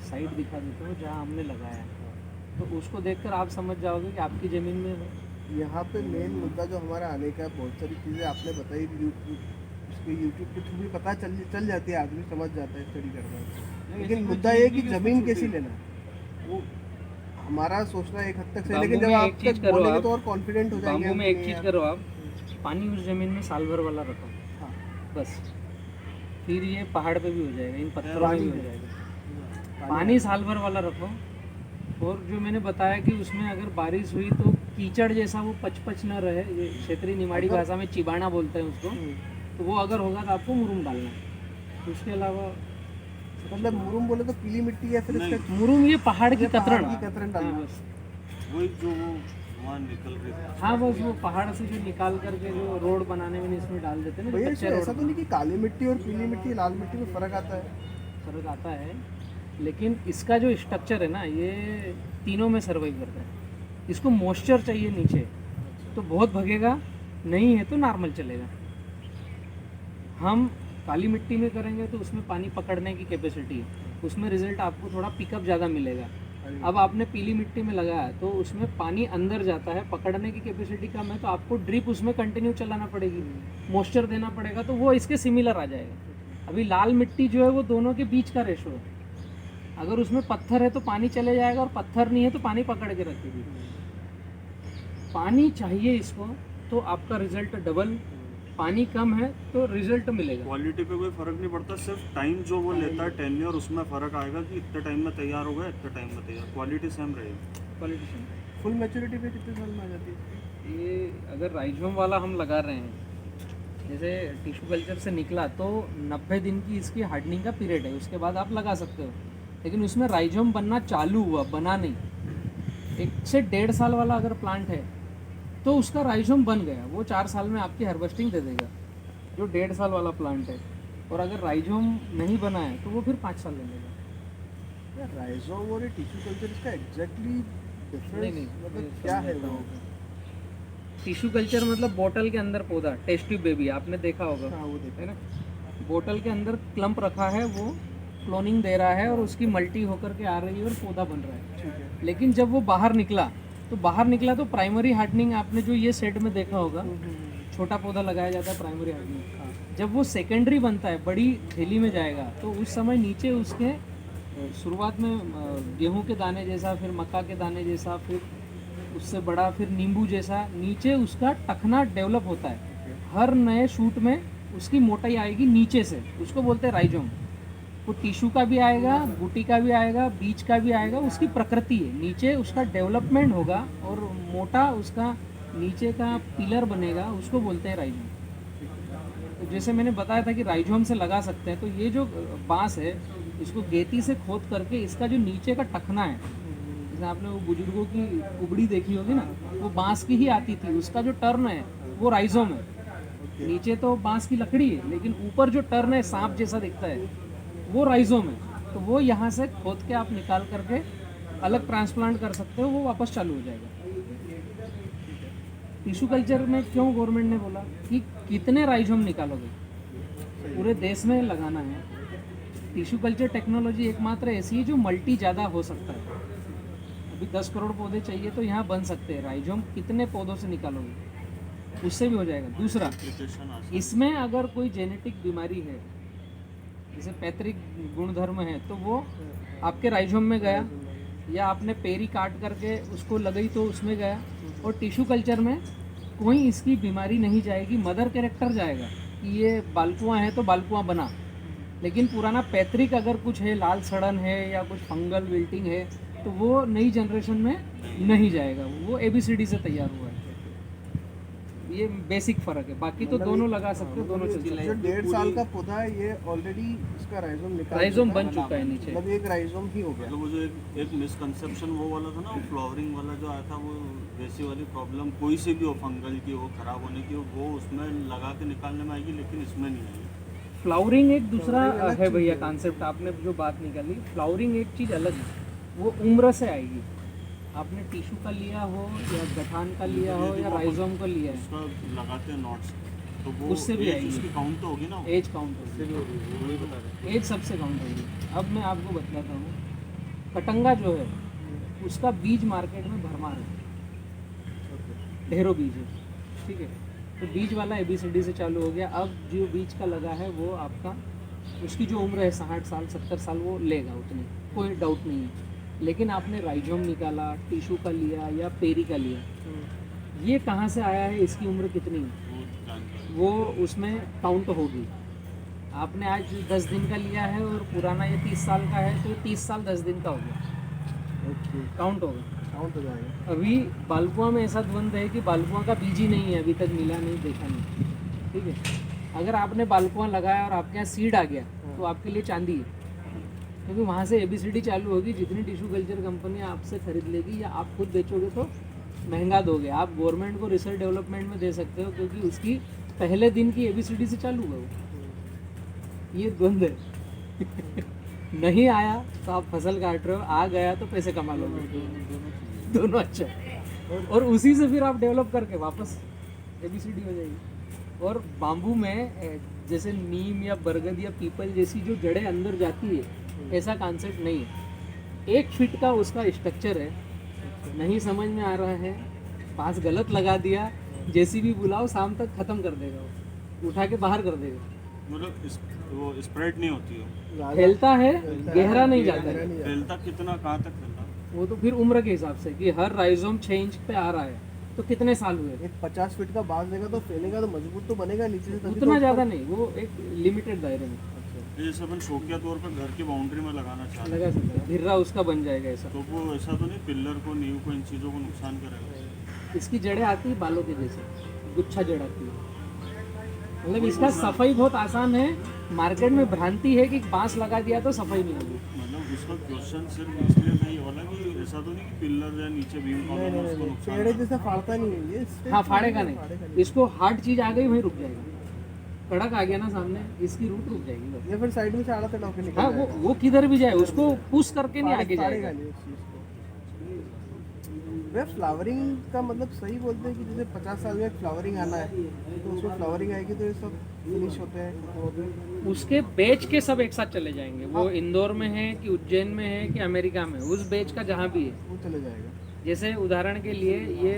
साइट दिखा देता हूँ जहाँ हमने लगाया है, तो उसको देखकर आप समझ जाओगे कि आपकी ज़मीन में है। यहाँ पे मेन मुद्दा जो हमारा आने का है, बहुत सारी चीज़ें आपने बताई, उसके यूट्यूब के थ्रू भी पता चल जाती है, आदमी समझ जाता है स्टडी करता है, लेकिन मुद्दा ये है कि ज़मीन कैसी लेना है, वो हमारा सोचना एक हद तक सही, लेकिन जब बाम्बू में आप एक चीज़ तक करो बोलेंगे आप, तो और कॉन्फिडेंट हो जाएंगे बाम्बू हम में कि एक नहीं चीज़ यार। करो आप, पानी उस ज़मीन में साल भर वाला रखो, हाँ, बस फिर ये पहाड़ पे भी हो जाएगा, इन पत्थरों में भी हो जाएगा। पानी साल भर वाला रखो, और जो मैंने बताया कि उसमें अगर बारिश हुई तो कीचड़ जैसा वो पच न रहे, ये क्षेत्रीय निमाड़ी भाषा में चिबाना बोलते हैं उसको, तो वो अगर होगा तो आपको मुरुम डालना है। उसके अलावा मतलब मुरुम बोले तो पीली मिट्टी या फिर इसका मुरुम ये पहाड़ की ये पहाड़ कतरन, की कतरन हाँ, डालना। बस वही जो वो वहाँ निकल रही थी। हाँ, बस वो पहाड़ से जो निकाल करके जो रोड बनाने में इसमें डाल देते हैं ना, भैया जो इसमें कच्चे ऐसा रोड तो नहीं कि काली मिट्टी और पीली मिट्टी लाल मिट्टी में फ़र्क आता है? फर्क आता है, लेकिन इसका जो स्ट्रक्चर है ना, ये तीनों में सर्वाइव करता है। इसको मॉइस्चर चाहिए नीचे तो बहुत भगेगा, नहीं है तो नॉर्मल चलेगा। हम काली मिट्टी में करेंगे तो उसमें पानी पकड़ने की कैपेसिटी है, उसमें रिजल्ट आपको थोड़ा पिकअप ज़्यादा मिलेगा। अब आपने पीली मिट्टी में लगाया तो उसमें पानी अंदर जाता है, पकड़ने की कैपेसिटी कम है, तो आपको ड्रिप उसमें कंटिन्यू चलाना पड़ेगी, मॉइस्चर देना पड़ेगा, तो वो इसके सिमिलर आ जाएगा। अभी लाल मिट्टी जो है वो दोनों के बीच का रेशो है, अगर उसमें पत्थर है तो पानी चले जाएगा, और पत्थर नहीं है तो पानी पकड़ के रखेगी। पानी चाहिए इसको तो आपका रिजल्ट डबल, पानी कम है तो रिजल्ट मिलेगा। क्वालिटी पे कोई फर्क नहीं पड़ता, सिर्फ टाइम जो वो लेता है टेन्योर, उसमें फ़र्क आएगा कि इतने टाइम में तैयार होगा, इतने टाइम में तैयार, क्वालिटी सेम रहेगी। क्वालिटी फुल मैच्योरिटी पे कितने साल में आ जाती है? ये अगर राइजोम वाला हम लगा रहे हैं, जैसे टिश्यू कल्चर से निकला तो 90 दिन की इसकी हार्डनिंग का पीरियड है, उसके बाद आप लगा सकते हो। लेकिन उसमें राइजोम बनना चालू हुआ, बना नहीं। 1 से 1.5 साल वाला अगर प्लांट है तो उसका राइजोम बन गया, वो 4 साल में आपकी हार्वेस्टिंग दे देगा, जो 1.5 साल वाला प्लांट है। और अगर राइजोम नहीं बना है तो वो फिर 5 साल ले लेगा। यार राइजोम और टिश्यू कल्चर इसका एग्जैक्टली नहीं, डिफरेंस मतलब क्या है वो? टिश्यू कल्चर मतलब बोतल के अंदर पौधा, टेस्ट ट्यूब बेबी आपने देखा होगा, हाँ वो देखा है ना। बोतल के अंदर क्लम्प रखा है, वो क्लोनिंग दे रहा है और उसकी मल्टी होकर के आ रही है और पौधा बन रहा है। ठीक है। लेकिन जब वो बाहर निकला तो प्राइमरी हार्डनिंग आपने जो ये सेट में देखा होगा, छोटा पौधा लगाया जाता है प्राइमरी हार्डनिंग। जब वो सेकेंडरी बनता है, बड़ी थैली में जाएगा, तो उस समय नीचे उसके शुरुआत में गेहूं के दाने जैसा, फिर मक्का के दाने जैसा, फिर उससे बड़ा, फिर नींबू जैसा नीचे उसका टखना डेवलप होता है। हर नए शूट में उसकी मोटाई आएगी नीचे से, उसको बोलते हैं राइजोम। वो टिश्यू का भी आएगा, बूटी का भी आएगा, बीज का भी आएगा, उसकी प्रकृति है। नीचे उसका डेवलपमेंट होगा और मोटा उसका नीचे का पिलर बनेगा, उसको बोलते हैं राइजोम। तो जैसे मैंने बताया था कि राइजोम से लगा सकते हैं, तो ये जो बांस है इसको गेती से खोद करके इसका जो नीचे का टखना है, जैसे आपने वो बुजुर्गों की कुबड़ी देखी होगी ना, वो बांस की ही आती थी, उसका जो टर्न है वो राइजोम है। नीचे तो बांस की लकड़ी है, लेकिन ऊपर जो टर्न है सांप जैसा दिखता है वो राइजोम है। तो वो यहाँ से खोद के आप निकाल करके अलग ट्रांसप्लांट कर सकते हो, वो वापस चालू हो जाएगा। टिश्यू कल्चर में क्यों गवर्नमेंट ने बोला कि कितने राइजोम निकालोगे, पूरे देश में लगाना है। टिश्यू कल्चर टेक्नोलॉजी एकमात्र ऐसी है जो मल्टी ज़्यादा हो सकता है। अभी 10 करोड़ पौधे चाहिए तो यहाँ बन सकते हैं। राइजोम कितने पौधों से निकालोगे, उससे भी हो जाएगा। दूसरा, इसमें अगर कोई जेनेटिक बीमारी है, जैसे पैतृक गुणधर्म है, तो वो आपके राइजोम में गया, या आपने पेरी काट करके उसको लगाई तो उसमें गया। और टिश्यू कल्चर में कोई इसकी बीमारी नहीं जाएगी, मदर कैरेक्टर जाएगा कि ये बालकुआं है तो बालकुआं बना। लेकिन पुराना पैतृक अगर कुछ है, लाल सड़न है या कुछ फंगल विल्टिंग है, तो वो नई जनरेशन में नहीं जाएगा, वो ABCD से तैयार हुआ है। ये बेसिक फ़र्क है, बाकी तो दोनों लगा सकते हो, दोनों चल सकते जो 1.5 साल का पौधा है ये ऑलरेडी इसका राइजोम हैं। निकाल राइजोम चुका है। बन चुका है नीचे। मतलब एक राइजोम ही हो गया। मतलब वो जो एक मिसकंसेप्शन वो वाला था ना, वो फ्लावरिंग वाला जो आया था, वो वैसी वाली प्रॉब्लम कोई सी भी हो, फंगल की हो, खराब होने की हो, वो उसमें लगा के निकालने में आएगी, लेकिन इसमें नहीं आएगी। फ्लावरिंग एक दूसरा Flowering अलग है चीज़ भैया है। कॉन्सेप्ट, आपने जो बात निकाली, फ्लावरिंग एक चीज़ अलग है, वो उम्र से आएगी। आपने टिश्यू का लिया हो या गठान का लिया हो या राइजोम का लिया है, उसका लगाते हैं नॉट्स, तो वो उससे भी एज आएगी। उसकी काउंट तो होगी ना। एज काउंट होगी, वही बता रहे एज सबसे काउंट होगी। अब मैं आपको बताता हूँ, कटंगा जो है उसका बीज मार्केट में भरमार है, ढेरों बीज है, ठीक है। तो बीज वाला ABCD से चालू हो गया। अब जो बीज का लगा है वो आपका, उसकी जो उम्र है 60 साल 70 साल वो लेगा, उतनी कोई डाउट नहीं है। लेकिन आपने राइजोम निकाला, टिश्यू का लिया या पेरी का लिया, ये कहाँ से आया है, इसकी उम्र कितनी है, वो जानकारी। वो उसमें काउंट होगी। आपने आज 10 दिन का लिया है और पुराना ये 30 साल का है, तो 30 साल 10 दिन का हो गया, ओके, काउंट होगा। काउंट हो जाएगा। अभी बालकुआ में ऐसा द्वंद है कि बालकुआ का बीज ही नहीं है, अभी तक मिला नहीं, देखा नहीं, ठीक है। अगर आपने बालकुआ लगाया और आपके यहाँ सीड आ गया तो आपके लिए चांदी है, क्योंकि वहाँ से ABCD चालू होगी। जितनी टिश्यू कल्चर कंपनी आपसे खरीद लेगी या आप खुद बेचोगे तो महंगा दोगे। आप गवर्नमेंट को रिसर्च डेवलपमेंट में दे सकते हो, क्योंकि उसकी पहले दिन की ABCD से चालू है वो। ये द्वंद है। नहीं आया तो आप फसल काट रहे हो, आ गया तो पैसे कमा लोगे, दोनों अच्छा है। और उसी से फिर आप डेवलप करके वापस ABCD हो जाएगी। और बाम्बू में जैसे नीम या बरगद या पीपल जैसी जो जड़ें अंदर जाती है, ऐसा कॉन्सेप्ट नहीं है। 1 फीट का उसका स्ट्रक्चर है, नहीं समझ में आ रहा है, पास गलत लगा दिया, JCB बुलाओ, शाम तक ख़त्म कर देगा वो, उठा के बाहर कर देगा। मतलब वो स्प्रेड नहीं होती है, ज़्यादा फैलता है, गहरा नहीं जाता गहरा है। नहीं जाता। फैलता कितना, कहाँ तक फैलता। वो तो फिर उम्र के हिसाब से कि हर राइजोम 6 इंच पे आ रहा है, तो कितने साल हुए, एक 50 फीट का बांस देगा तो फैलेगा, तो मजबूत तो बनेगा नीचे से, तभी तो उतना ऊपर- ज़्यादा नहीं, वो एक लिमिटेड दायरे में अच्छा। जैसे अपन शौकिया तौर पर घर की बाउंड्री में लगाना चाहते हैं, लगा सकता है, धिर्रा उसका बन जाएगा ऐसा। तो वो ऐसा तो नहीं पिलर को, नींव को, इन चीज़ों को नुकसान करेगा। इसकी जड़ें आती है बालों के जैसे, गुच्छा जड़ आती है। मतलब इसका सफाई बहुत आसान है। मार्केट में भ्रांति है कि बांस लगा दिया तो सफाई नहीं होगी। मतलब उसका क्वेश्चन सिर्फ इसलिए नहीं वाला कि ऐसा तो नहीं कि पिलर या नीचे बीम नहीं कॉलम नहीं उसको नहीं, नुकसान पेड़ जैसे फाड़ता नहीं है ये, straight हाँ, फाड़ेगा फाड़ेगा नहीं, इसको हार्ड चीज़ आ गई वहीं रुक जाएगा। कड़क आ गया ना सामने, इसकी रूट रुक जाएगी बस। ये फिर साइड में से आड़ा तड़ा होकर निकल हाँ, जाएगा। वो किधर भी जाए उसको पुश करके नहीं आगे फाड़ेगा जाएगा। नहीं उस चीज़ को। वे फ्लावरिंग का मतलब सही बोलते हैं कि जैसे 50 साल में फ्लावरिंग आना है, तो उसमें फ्लावरिंग आएगी तो ये सब फिनिश होते हैं, खत्म होते हैं। उसके बैच के सब एक साथ चले जाएंगे। वो इंदौर में है कि उज्जैन में है कि अमेरिका में, उस बैच का जहाँ भी है। वो चले जाएगा। जैसे उदाहरण के लिए ये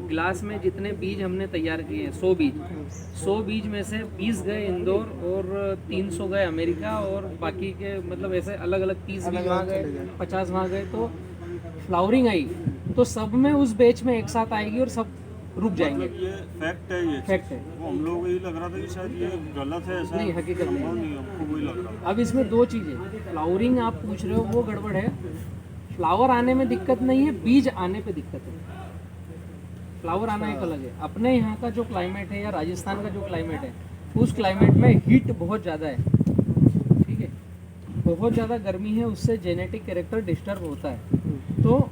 ग्लास में जितने बीज हमने तैयार किए हैं, 100 बीज में से 20 गए इंदौर और 300 गए अमेरिका, और बाकी के मतलब ऐसे अलग अलग 30 बीज वहाँ चले गए, गए। 50 वहाँ गए। तो फ्लावरिंग आई तो सब में उस बैच में एक साथ आएगी और सब रुक जाएंगे। मतलब ये फैक्ट है, ये फैक्ट है। वो हम लोग को यही लग रहा था कि शायद ये गलत है, ऐसा नहीं, हकीकत नहीं। संभव नहीं, हमको वही लग रहा था। अब इसमें 2 चीज़ें, फ्लावरिंग आप पूछ रहे हो वो गड़बड़ है। फ्लावर आने में दिक्कत नहीं है, बीज आने पे दिक्कत है। फ्लावर आना एक अलग है। अपने यहाँ का जो क्लाइमेट है या राजस्थान का जो क्लाइमेट है, उस क्लाइमेट में हीट बहुत ज़्यादा है, ठीक है, बहुत ज़्यादा गर्मी है, उससे जेनेटिक कैरेक्टर डिस्टर्ब होता है। तो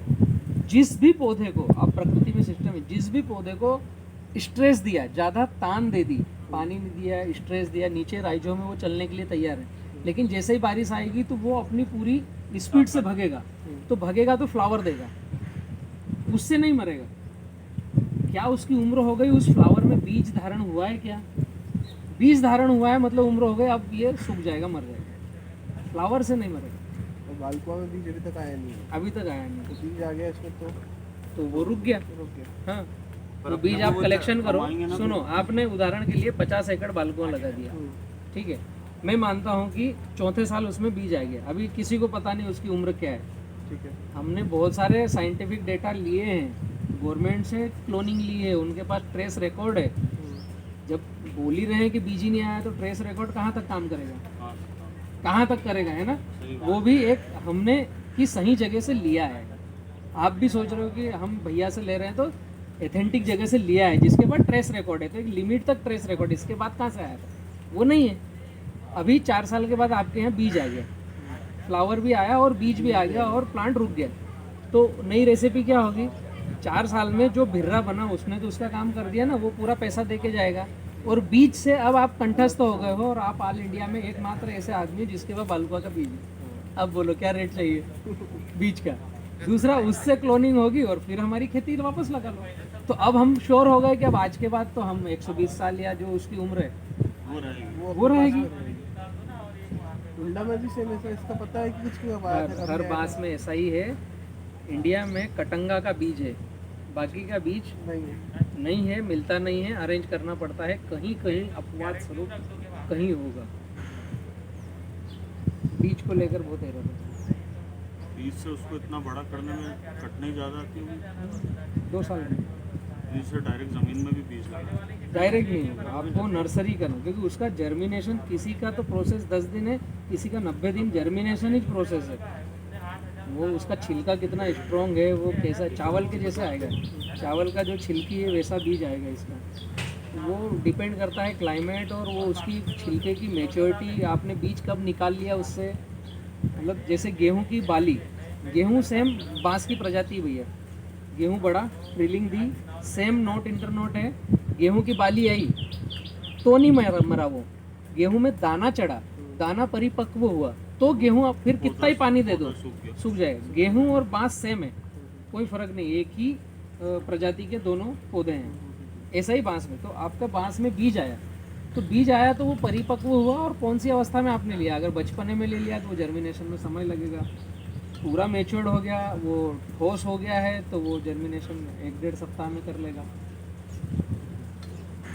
जिस भी पौधे को, अब प्रकृति में सिस्टम है, जिस भी पौधे को स्ट्रेस दिया, ज़्यादा तान दे दी, पानी नहीं दिया, स्ट्रेस दिया, नीचे राइजों में वो चलने के लिए तैयार है, लेकिन जैसे ही बारिश आएगी तो वो अपनी पूरी स्पीड से भगेगा। तो भगेगा तो फ्लावर देगा, उससे नहीं मरेगा। क्या उसकी उम्र हो गई, उस फ्लावर में बीज धारण हुआ है, क्या बीज धारण हुआ है मतलब उम्र हो गई, अब ये सूख जाएगा, मर जाएगा, फ्लावर से नहीं मरेगा। और बालकुआ में बीज अभी तक आया नहीं है, अभी तक आया नहीं, तो बीज आ गया इसमें तो तो वो रुक गया। रुक गया। हाँ, पर तो अपने बीज को आप वो कलेक्शन करो। कमाएंगे ना सुनो, आपने उदाहरण के लिए 50 एकड़ बालकुआ लगा दिया, ठीक है, मैं मानता हूँ कि 4थे साल उसमें बीज आ गया। अभी किसी को पता नहीं उसकी उम्र क्या है। ठीक है। हमने बहुत सारे साइंटिफिक डेटा लिए हैं, गवर्नमेंट से क्लोनिंग ली है, उनके पास ट्रेस रिकॉर्ड है। जब बोल ही रहे हैं कि बीज ही नहीं आया तो ट्रेस रिकॉर्ड कहाँ तक काम करेगा, हाँ, कहाँ तक करेगा, है ना। सही बात। वो भी एक हमने कि सही जगह से लिया है। आप भी सोच रहे हो कि हम भैया से ले रहे हैं तो एथेंटिक जगह से लिया है, जिसके बाद ट्रेस रिकॉर्ड है, तो एक लिमिट तक ट्रेस रिकॉर्ड, इसके बाद कहाँ से आया था, वो नहीं है। अभी 4 साल के बाद आपके यहाँ बीज आ गया, फ्लावर भी आया और बीज भी आ गया और प्लांट रुक गया, तो नई रेसिपी क्या होगी? 4 साल में जो भिर्रा बना उसने तो उसका काम कर दिया ना, वो पूरा पैसा दे के जाएगा। और बीज से अब आप कंठस्थ हो गए हो और आप ऑल इंडिया में एकमात्र ऐसे आदमी जिसके पास बालुआ का बीज है। अब बोलो क्या रेट चाहिए बीज का? दूसरा, उससे क्लोनिंग होगी और फिर हमारी खेती वापस लगा लो। तो अब हम श्योर हो गए कि अब आज के बाद तो हम 120 साल या जो उसकी उम्र है वो रहेगी। टुंडा में भी सेम ऐसा, इसका पता है कि कुछ क्यों आया था? हर बांस में ऐसा ही है। इंडिया में कटंगा का बीज है, बाकी का बीज नहीं है, मिलता नहीं है, अरेंज करना पड़ता है। कहीं कहीं अपवाद स्वरूप कहीं होगा। बीज को लेकर बहुत एरर है। बीज से उसको इतना बड़ा करने में कटने ज़्यादा आती होगी। 2 साल में बीज से डायरेक्ट ज़मीन में भी बीज लगा। डायरेक्ट नहीं होगा, आपको नर्सरी करना, क्योंकि उसका जर्मिनेशन, किसी का तो प्रोसेस 10 दिन है, किसी का 90 दिन जर्मिनेशन ही प्रोसेस है। वो उसका छिलका कितना स्ट्रॉन्ग है, वो कैसा चावल के जैसे आएगा, चावल का जो छिलकी है वैसा बीज आएगा इसका। वो डिपेंड करता है क्लाइमेट और वो उसकी छिलके की मैच्योरिटी, आपने बीज कब निकाल लिया उससे। मतलब जैसे गेहूं की बाली, गेहूं सेम बांस की प्रजाति भैया, गेहूं बड़ा ट्रिलिंग दी, सेम नोट इंटरनोट है। गेहूं की बाली आई तो नहीं मरा वो, गेहूं में दाना चढ़ा, दाना परिपक्व हुआ तो गेहूं आप फिर कितना ही पानी दे दो सूख जाएगा। गेहूं और बांस सेम है, कोई फर्क नहीं, एक ही प्रजाति के दोनों पौधे हैं। ऐसा ही बांस में, तो आपका बांस में बीज आया, तो बीज आया तो वो परिपक्व हुआ, और कौन सी अवस्था में आपने लिया? अगर बचपने में ले लिया तो वो जर्मिनेशन में समय लगेगा। पूरा मैच्योर्ड हो गया, वो ठोस हो गया है, तो वो जर्मिनेशन 1-1.5 सप्ताह में कर लेगा।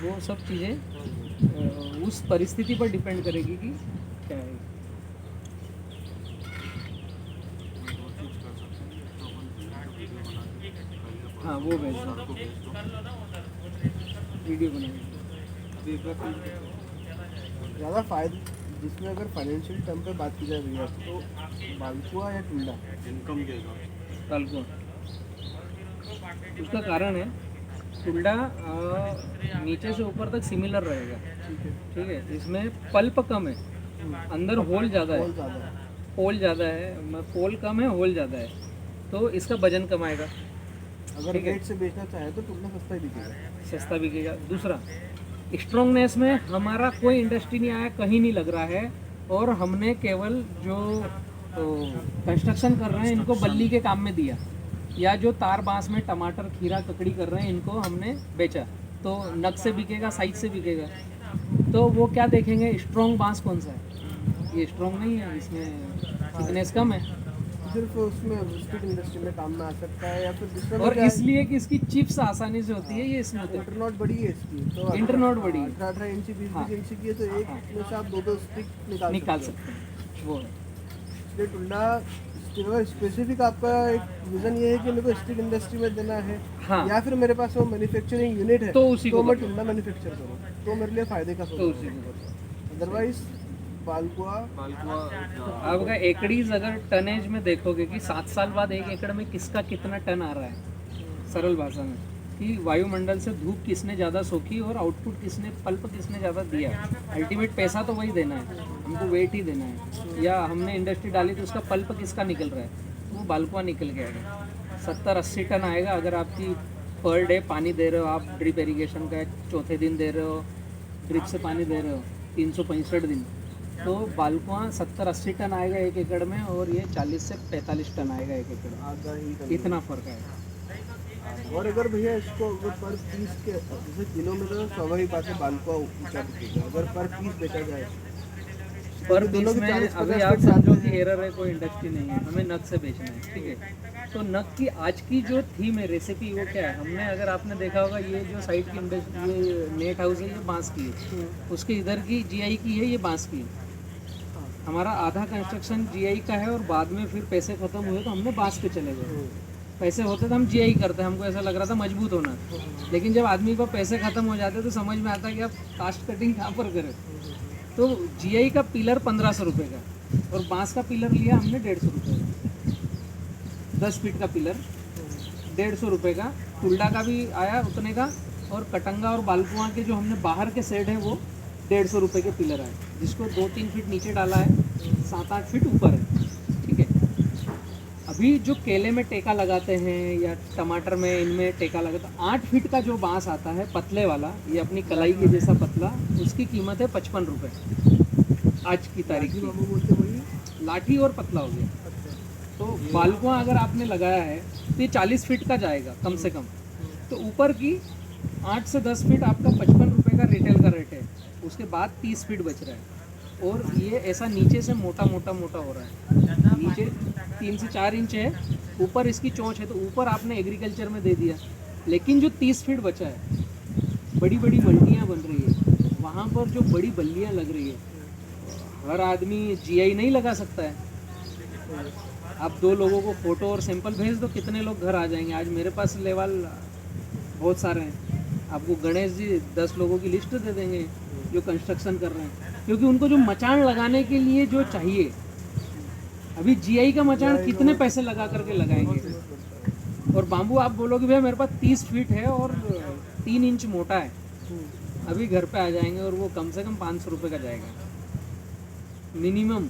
वो सब चीज़ें उस परिस्थिति पर डिपेंड करेगी कि क्या है। हाँ वो भेज दो, वीडियो बनाएंगे। ज़्यादा फायदा जिसमें अगर फाइनेंशियल टर्म पे बात की जाए भैया, तो बालकुआ या टुंडा? इनकम के हिसाब बालकुआ, उसका कारण है टुंडा नीचे से ऊपर तक सिमिलर रहेगा, ठीक है। इसमें पल्प कम है, अंदर होल ज़्यादा है, होल ज़्यादा है, पोल कम है, होल ज़्यादा है, तो इसका वजन कम आएगा। अगर रेट से बेचना चाहे तो टुंडा सस्ता ही बिकेगा, सस्ता बिकेगा। दूसरा, स्ट्रॉन्गनेस में हमारा कोई इंडस्ट्री नहीं आया, कहीं नहीं लग रहा है, और हमने केवल जो कंस्ट्रक्शन कर रहे हैं इनको बल्ली के काम में दिया, या जो तार बांस में टमाटर खीरा ककड़ी कर रहे हैं इनको हमने बेचा, तो नग से बिकेगा, साइज से बिकेगा। तो वो क्या देखेंगे, स्ट्रॉन्ग बांस कौन सा है, ये स्ट्रॉन्ग नहीं है, इसमें थिकनेस कम है, सिर्फ उसमें बिस्किट इंडस्ट्री में काम में आ सकता है, या फिर दूसरा और इसलिए कि इसकी चिप्स आसानी से होती है, ये स्मूथ है। इंटरनॉट बड़ी है इसकी, तो इंटरनॉट बड़ी है, 18 इंची 20 इंची की है, तो एक में से आप 2-2 स्टिक निकाल सकते हैं वो है। इसलिए टुंडा, अगर स्पेसिफिक आपका एक विजन ये है कि मेरे को स्टिक इंडस्ट्री में देना है, हाँ, या फिर मेरे पास वो मैन्युफैक्चरिंग यूनिट है, तो उसी को मैं टुंडा मैन्युफैक्चर करूँ, तो मेरे लिए फायदे का तो उसी को अदरवाइज बालकुआ आपका एकड़ीज अगर टनेज में देखोगे कि 7 साल बाद 1 एकड़ में किसका कितना टन आ रहा है, सरल भाषा में, कि वायुमंडल से धूप किसने ज़्यादा सोखी और आउटपुट किसने, पल्प किसने ज़्यादा दिया। अल्टीमेट पैसा तो वही देना है, हमको वेट ही देना है। या हमने इंडस्ट्री डाली तो उसका पल्प किसका निकल रहा है, वो बालकुआ निकल के आएगा। 70-80 टन आएगा अगर आपकी पर डे पानी दे रहे हो आप, ड्रिप इरीगेशन का चौथे दिन दे रहे हो, ड्रिप से पानी दे रहे हो 365 दिन, तो बालकुआ 70-80 टन आएगा 1 एकड़ में, और ये 40 से 45 टन आएगा 1 एकड़ में, आधा ही इतना फर्क आएगा। और अगर भैया इसको अगर पर पीस के, जैसे किलो में तो स्वाभाविक बात है बालकुआ ऊंचा बिकेगा, अगर पर पीस बेचा जाए पर पीस में अभी आप समझो कि एरर है, कोई इंडस्ट्री नहीं है, हमें नग से बेचना है, ठीक है। तो नग की आज की जो थीम है, रेसिपी, वो क्या है, हमने, अगर आपने देखा होगा, ये जो साइड की इंडस्ट्री, ये नेट हाउस है, ये बांस की है, उसके इधर की जीआई की है, ये बांस की है। हमारा आधा कंस्ट्रक्शन जीआई का है, और बाद में फिर पैसे ख़त्म हुए तो हमने बांस पे चले गए। पैसे होते तो हम जीआई करते, हमको ऐसा लग रहा था मजबूत होना, लेकिन जब आदमी को पैसे ख़त्म हो जाते तो समझ में आता कि आप कास्ट कटिंग कहाँ पर करें। तो जीआई का पिलर 1500 रुपये का, और बांस का पिलर लिया हमने 150 रुपये का। 10 फीट का पिलर 150 रुपये का, टुल्डा का भी आया उतने का, और कटंगा और बालकुआं के जो हमने बाहर के सेट हैं वो 150 रुपये के पिलर आए, जिसको 2-3 फीट नीचे डाला है, 7-8 फीट ऊपर है, ठीक है। अभी जो केले में टेका लगाते हैं या टमाटर में इनमें टेका लगाते हैं, 8 फीट का जो बांस आता है पतले वाला, ये अपनी कलाई के जैसा पतला, उसकी कीमत है 55 रुपये आज की तारीख लाठी की। बाबू बोलते वही। लाठी और पतला हो गया। अच्छा। तो बालकुआं अगर आपने लगाया है तो ये 40 फीट का जाएगा कम से कम, तो ऊपर की 8 से 10 फीट आपका 55 रुपये का रिटेल का रेट है, उसके बाद 30 फीट बच रहा है। और ये ऐसा नीचे से मोटा मोटा मोटा हो रहा है, नीचे 3 से 4 इंच है, ऊपर इसकी चोंच है, तो ऊपर आपने एग्रीकल्चर में दे दिया, लेकिन जो 30 फीट बचा है, बड़ी बड़ी बल्टियाँ बन रही है, वहाँ पर जो बड़ी बल्लियाँ लग रही है, हर आदमी जीआई नहीं लगा सकता है। आप 2 लोगों को फ़ोटो और सैंपल भेज दो, कितने लोग घर आ जाएंगे। आज मेरे पास लेवल बहुत सारे हैं, आपको गणेश जी 10 लोगों की लिस्ट दे देंगे जो कंस्ट्रक्शन कर रहे हैं, क्योंकि उनको जो मचान लगाने के लिए जो चाहिए, अभी जीआई का मचान कितने पैसे लगा करके लगाएंगे। और बाम्बू आप बोलोगे भैया मेरे पास 30 फीट है और 3 इंच मोटा है, अभी घर पे आ जाएंगे और वो कम से कम 500 रुपये का जाएगा मिनिमम,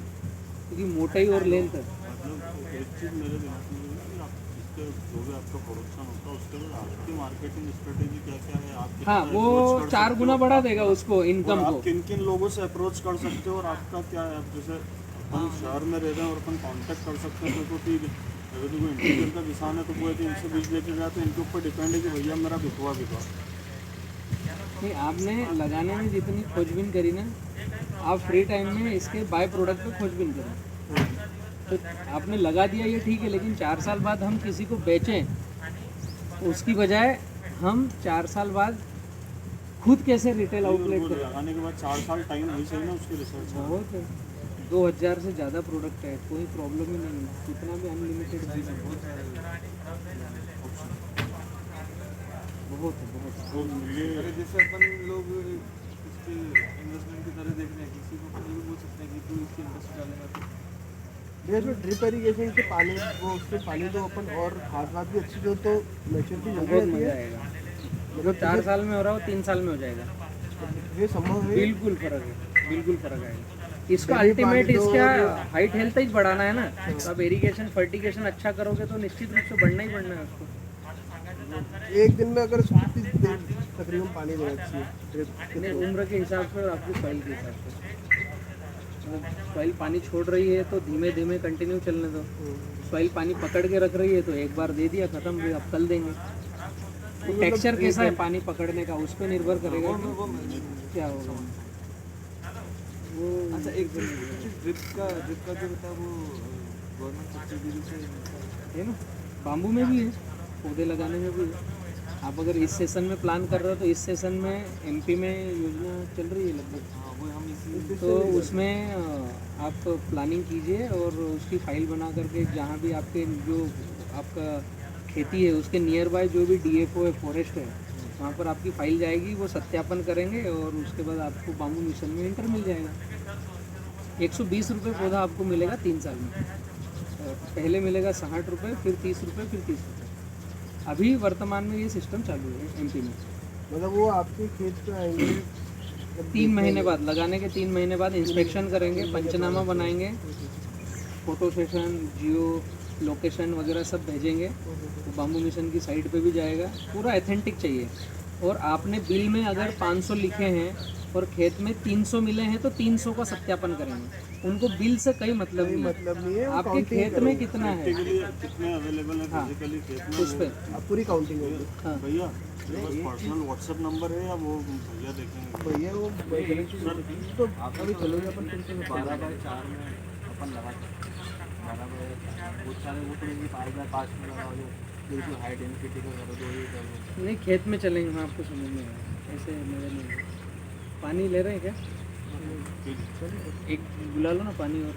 क्योंकि मोटाई और लेंथ है। मतलब एक चीज़ मेरे दिमाग में है कि आप इसके जो भी आपका प्रोडक्शन होता है उसके बाद आपकी मार्केटिंग स्ट्रेटेजी क्या क्या है, आप कितना हाँ, वो approach कर 4 सकते गुना हो, बढ़ा देगा उसको, इनकम और को। आप किन किन लोगों से अप्रोच कर सकते हो, और आपका क्या है। अब जैसे हम शहर में रह रहे हैं और अपन कांटेक्ट कर सकते हैं तो ठीक है, अगर कोई इंटीरियर का किसान है तो वो यदि इनसे बीज लेके जाए तो इनके ऊपर डिपेंड है कि भैया मेरा बिकवा। नहीं, आपने लगाने में जितनी खोजबीन करी ना, आप फ्री टाइम में इसके बाय प्रोडक्ट पे खोजबीन करें। तो आपने लगा दिया ये ठीक है, लेकिन 4 साल बाद हम किसी को बेचें, तो उसकी बजाय हम 4 साल बाद खुद कैसे रिटेल आउटलेट करें। लगाने के बाद 4 साल टाइम नहीं चाहिए ना उसकी रिसर्च में। बहुत है, 2000 से ज़्यादा प्रोडक्ट है, कोई प्रॉब्लम ही नहीं है, कितना भी अनलिमिटेड चीज़ है, बहुत है बहुत है। तो ये अरे जैसे अपन लोग इसके इन्वेस्टमेंट की तरह देख रहे हैं, किसी को भी बोल सकते हैं कि तू इसकी इन्वेस्ट डालेगा तो भैया जो ड्रिप इरीगेशन से पानी, वो उससे पानी दो अपन, और खाद वाद भी अच्छी दो तो मैच्योरिटी जल्दी बहुत आती मज़ा है। आएगा। जो 4 साल में हो रहा हो 3 साल में हो जाएगा, ये संभव है। बिल्कुल फर्क है, बिल्कुल फर्क आएगा। इसका डेली अल्टीमेट पानी दो, इसका हाइट हेल्थ ही बढ़ाना है ना, तो आप इरिगेशन फर्टिगेशन अच्छा करोगे तो निश्चित रूप से बढ़ना ही बढ़ना है उसको। एक दिन में अगर कितनी देर तकरीबन पानी देना चाहिए ड्रिप नहीं, उम्र के हिसाब से और आपकी सॉइल के हिसाब से, सॉइल पानी छोड़ रही है तो धीमे धीमे कंटिन्यू चलने दो, सॉइल पानी पकड़ के रख रही है तो एक बार दे दिया खत्म, फिर अब कल देंगे। तो टेक्सचर कैसा है पानी पकड़ने का, उस पर निर्भर करेगा कि क्या होगा वो। अच्छा एक ड्रिप का जो होता है वो गवर्नमेंट सब्सिडी से है ना, बाम्बू में भी है, पौधे लगाने में भी है। आप अगर इस सेशन में प्लान कर रहे हो तो इस सेशन में एमपी में योजना चल रही है लगभग, हाँ वो हम इसी तो उसमें आप प्लानिंग कीजिए और उसकी फाइल बना करके जहाँ भी आपके जो आपका खेती है उसके नियर बाय जो भी डीएफओ है, फॉरेस्ट है, वहाँ पर आपकी फाइल जाएगी, वो सत्यापन करेंगे और उसके बाद आपको बाम्बू मिशन में इंटर मिल जाएगा। 120 रुपये पौधा आपको मिलेगा 3 साल में, पहले मिलेगा 60 रुपये, फिर 30 रुपये, फिर 30 रुपये। अभी वर्तमान में ये सिस्टम चालू है एमपी में। मतलब वो आपके खेत पे आएंगे 3 महीने बाद, लगाने के 3 महीने बाद इंस्पेक्शन करेंगे, पंचनामा बनाएंगे, फोटो सेशन, जियो लोकेशन वगैरह सब भेजेंगे, तो बाम्बू मिशन की साइट पे भी जाएगा, पूरा ऑथेंटिक चाहिए। और आपने बिल में अगर 500 लिखे हैं और खेत में 300 मिले हैं तो 300 का सत्यापन करेंगे, उनको बिल से कोई मतलब नहीं है, मतलब नहीं है, वो आपके counting खेत में करेंगे। कितना है प्रैक्टिकली कितने अवेलेबल है हाँ, फिजिकली खेत में उस पर। अब पूरी काउंटिंग होगी। हाँ, भैया बस पर्सनल व्हाट्सएप नंबर है या वो भैया देखेंगे। भैया वो तो अभी चलोगे अपन फिर से 12x4 में अपन लगा सकते हैं। 12x4 बहुत सारे वो तो 5x5 में लगा दो, बिल्कुल हाई डेंसिटी का करो, 2 ही कर दो। नहीं खेत में चलेंगे, हाँ आपको समझ में आएगा, ऐसे मज़ा नहीं है। पानी ले रहे हैं क्या? एक बुला लो ना पानी और